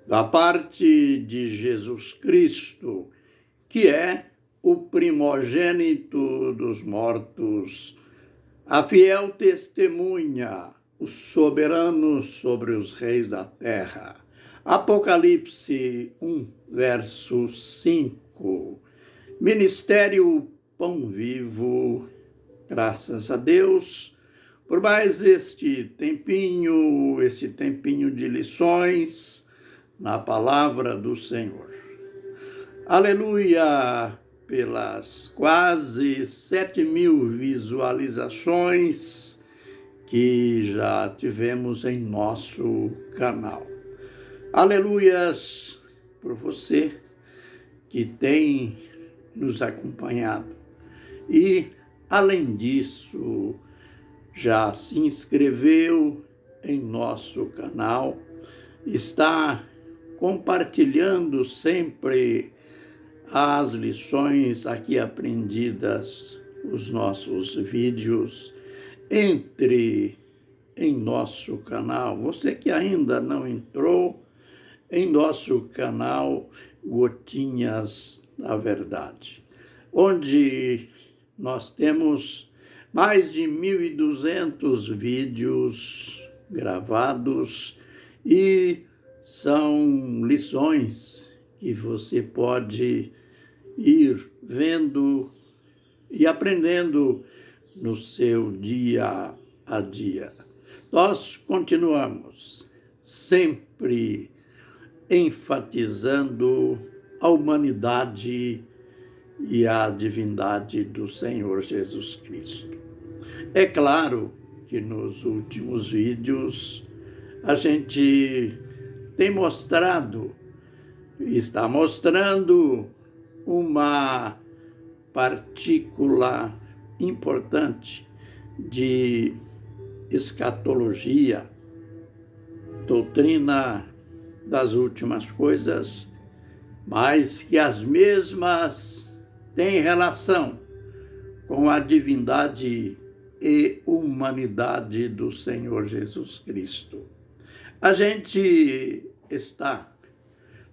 da parte de Jesus Cristo, que é o primogênito dos mortos, a fiel testemunha, o soberano sobre os reis da terra. Apocalipse 1, verso 5. Ministério Pão Vivo, graças a Deus por mais esse tempinho de lições na palavra do Senhor. Aleluia pelas quase 7.000 visualizações que já tivemos em nosso canal. Aleluias por você que tem nos acompanhado. E, além disso, já se inscreveu em nosso canal, está compartilhando sempre as lições aqui aprendidas, os nossos vídeos, entre em nosso canal. Você que ainda não entrou em nosso canal Gotinhas da Verdade, onde nós temos mais de 1.200 vídeos gravados e são lições que você pode ir vendo e aprendendo no seu dia a dia. Nós continuamos sempre enfatizando a humanidade e a divindade do Senhor Jesus Cristo. É claro que nos últimos vídeos a gente tem mostrado, está mostrando uma partícula importante de escatologia, doutrina das últimas coisas, mas que as mesmas têm relação com a divindade e humanidade do Senhor Jesus Cristo. A gente está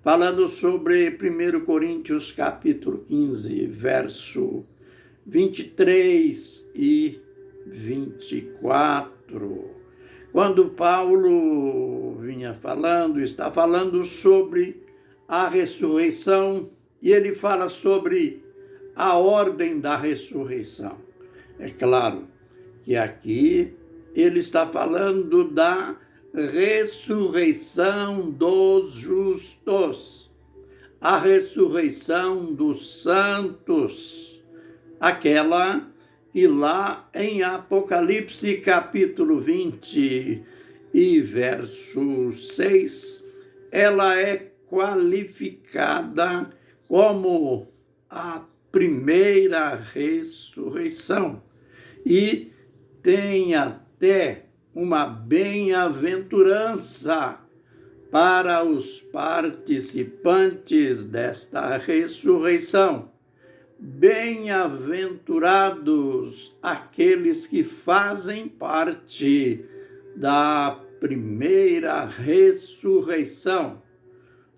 falando sobre 1 Coríntios capítulo 15, verso 23 e 24. Quando Paulo está falando sobre a ressurreição, e ele fala sobre a ordem da ressurreição. É claro que aqui ele está falando da ressurreição dos justos, a ressurreição dos santos, aquela que lá em Apocalipse capítulo 20 e verso 6, ela é qualificada como a primeira ressurreição e tem até uma bem-aventurança para os participantes desta ressurreição. Bem-aventurados aqueles que fazem parte da primeira ressurreição.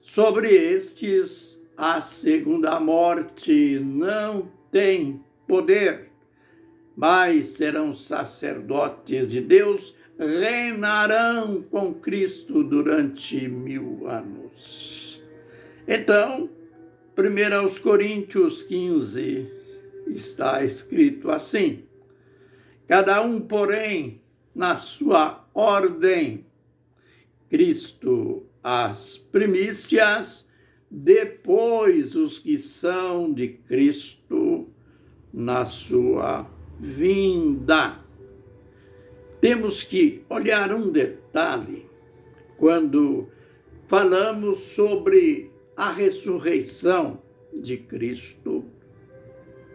Sobre estes, a segunda morte não tem poder, mas serão sacerdotes de Deus, reinarão com Cristo durante 1000 anos. Então, 1 Coríntios 15 está escrito assim: cada um, porém, na sua ordem, Cristo as primícias, depois os que são de Cristo na sua vinda. Temos que olhar um detalhe quando falamos sobre a ressurreição de Cristo.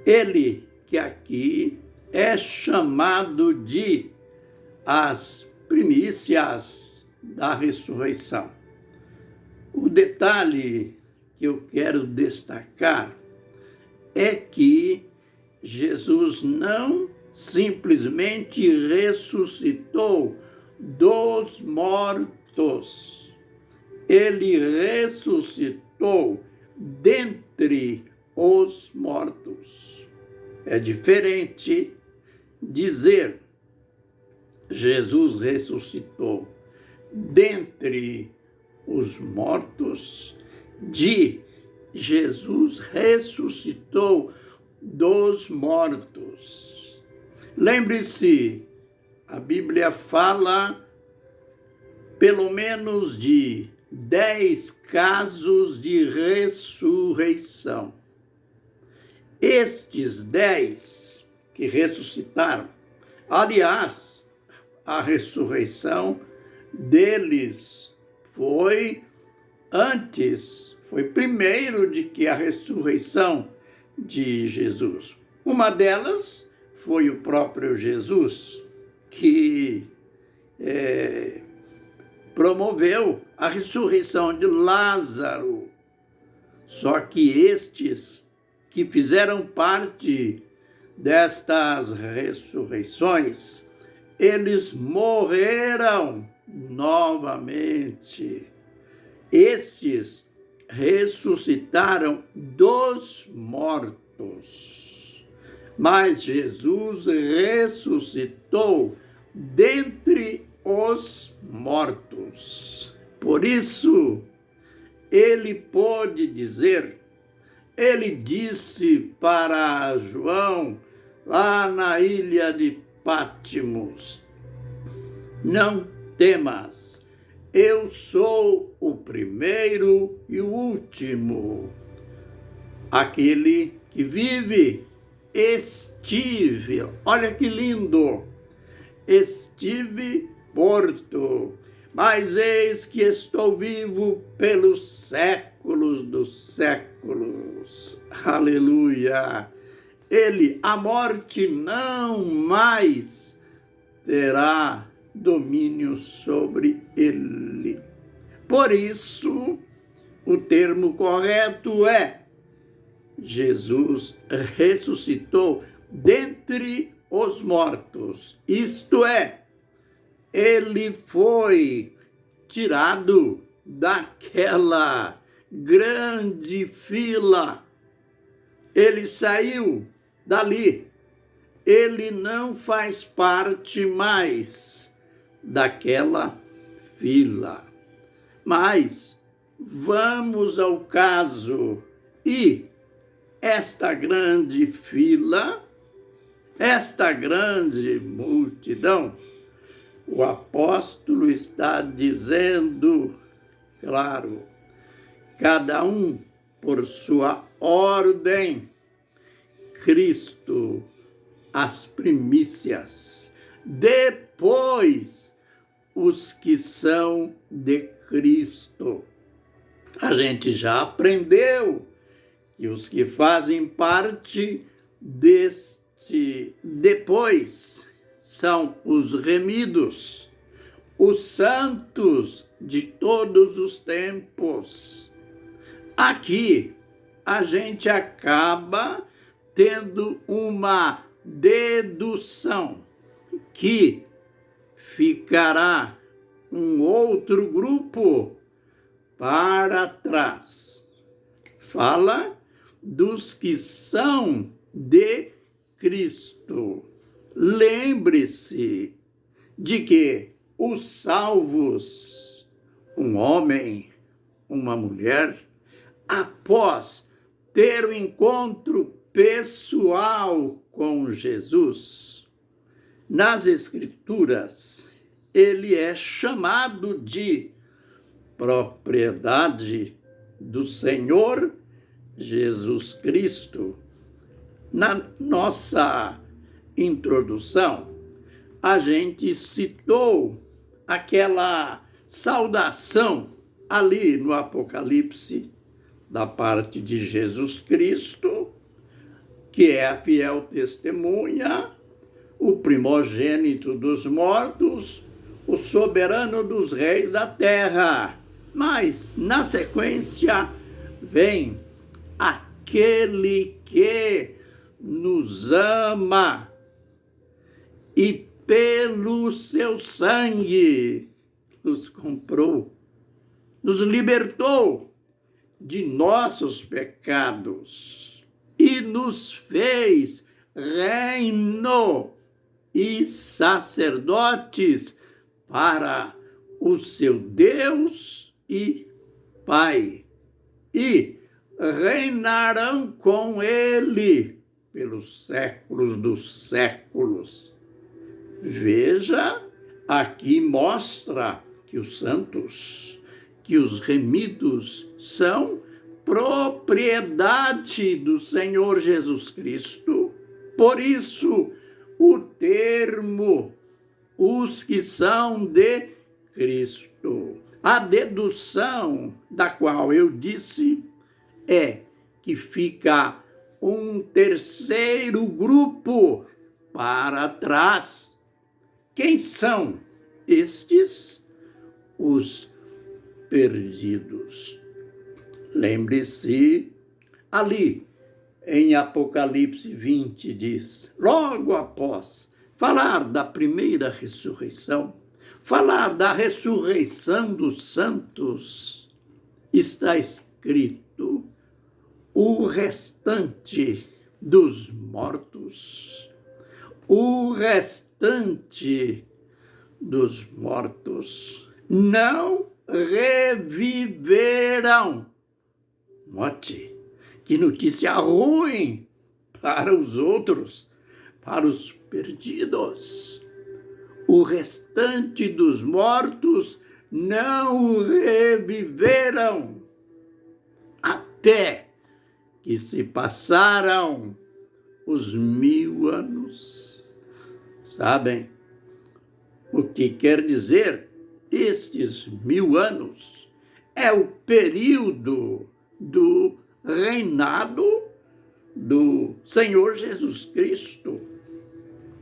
Ele que aqui é chamado de as primícias da ressurreição. O detalhe que eu quero destacar é que Jesus não simplesmente ressuscitou dos mortos. ele ressuscitou dentre os mortos. É diferente dizer Jesus ressuscitou dentre os mortos de Jesus ressuscitou dos mortos. Lembre-se, a Bíblia fala pelo menos de 10 casos de ressurreição. Estes 10 que ressuscitaram, aliás, a ressurreição deles foi primeiro de que a ressurreição de Jesus. Uma delas foi o próprio Jesus, que promoveu a ressurreição de Lázaro. Só que estes que fizeram parte destas ressurreições, eles morreram novamente. Estes ressuscitaram dos mortos. Mas Jesus ressuscitou dentre os mortos. Por isso, ele pôde dizer, ele disse para João, lá na ilha de Pátimos, não temas, eu sou o primeiro e o último, aquele que vive, estive, olha que lindo, estive morto, mas eis que estou vivo pelos séculos dos séculos. Aleluia! A morte não mais terá domínio sobre ele. Por isso, o termo correto é: Jesus ressuscitou dentre os mortos. Isto é, ele foi tirado daquela grande fila. Ele saiu dali. Ele não faz parte mais daquela fila. Mas vamos ao caso. E esta grande fila, esta grande multidão, o apóstolo está dizendo, claro, cada um por sua ordem, Cristo, as primícias, depois os que são de Cristo. A gente já aprendeu que os que fazem parte deste depois são os remidos, os santos de todos os tempos. Aqui a gente acaba tendo uma dedução que ficará um outro grupo para trás. Fala dos que são de Cristo. Lembre-se de que os salvos, um homem, uma mulher, após ter o encontro pessoal com Jesus, nas Escrituras, ele é chamado de propriedade do Senhor Jesus Cristo. Na nossa introdução, a gente citou aquela saudação ali no Apocalipse da parte de Jesus Cristo, que é a fiel testemunha, o primogênito dos mortos, o soberano dos reis da terra. Mas, na sequência, vem aquele que nos ama e pelo seu sangue nos comprou. nos libertou de nossos pecados e nos fez reino e sacerdotes para o seu Deus e Pai, e reinarão com ele pelos séculos dos séculos. Veja, aqui mostra que os santos, que os remidos são propriedade do Senhor Jesus Cristo. Por isso, o termo, os que são de Cristo. A dedução da qual eu disse é que fica um terceiro grupo para trás. Quem são estes? Os perdidos. Lembre-se, ali em Apocalipse 20 diz, logo após falar da primeira ressurreição, falar da ressurreição dos santos, está escrito, o restante dos mortos, o restante dos mortos não reviverão. Note, que notícia ruim para os outros, para os perdidos. O restante dos mortos não reviveram até que se passaram os 1000 anos. Sabem o que quer dizer estes 1000 anos? É o período do reinado do Senhor Jesus Cristo.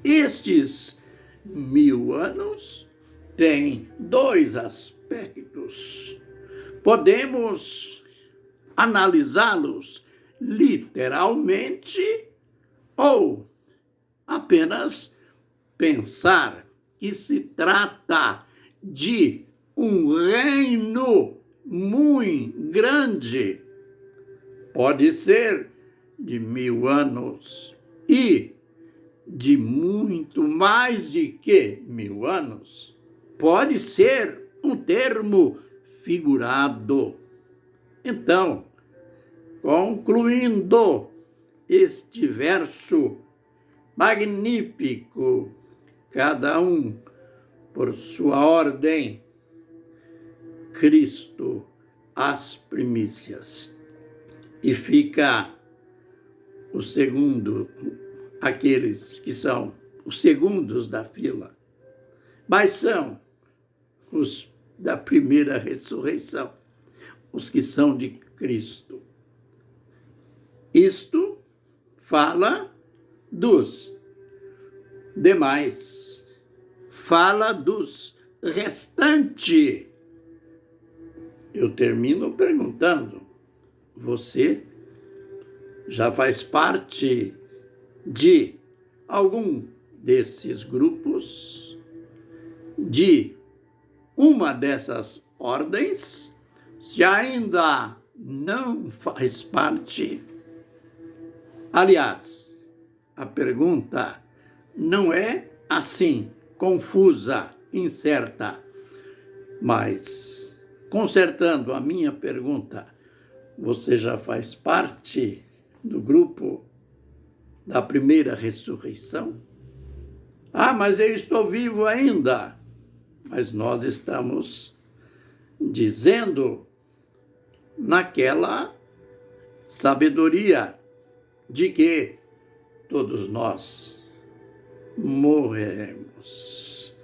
Estes 1000 anos têm 2 aspectos. Podemos analisá-los literalmente ou apenas pensar que se trata de um reino muito grande. Pode ser de 1000 anos e de muito mais de que 1000 anos. Pode ser um termo figurado. Então, concluindo este verso magnífico, cada um por sua ordem, Cristo as primícias. E fica o segundo, aqueles que são os segundos da fila, mas são os da primeira ressurreição, os que são de Cristo. Isto fala dos demais, fala dos restantes. Eu termino perguntando, você já faz parte de algum desses grupos, de uma dessas ordens? Se ainda não faz parte, aliás, a pergunta não é assim, confusa, incerta, mas, consertando a minha pergunta, você já faz parte do grupo da primeira ressurreição? Ah, mas eu estou vivo ainda. Mas nós estamos dizendo naquela sabedoria de que todos nós morreremos.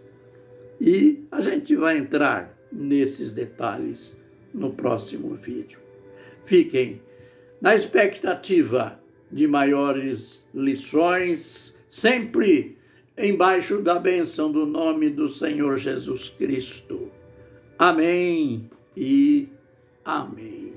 E a gente vai entrar nesses detalhes no próximo vídeo. Fiquem na expectativa de maiores lições, sempre embaixo da bênção do nome do Senhor Jesus Cristo. Amém e amém.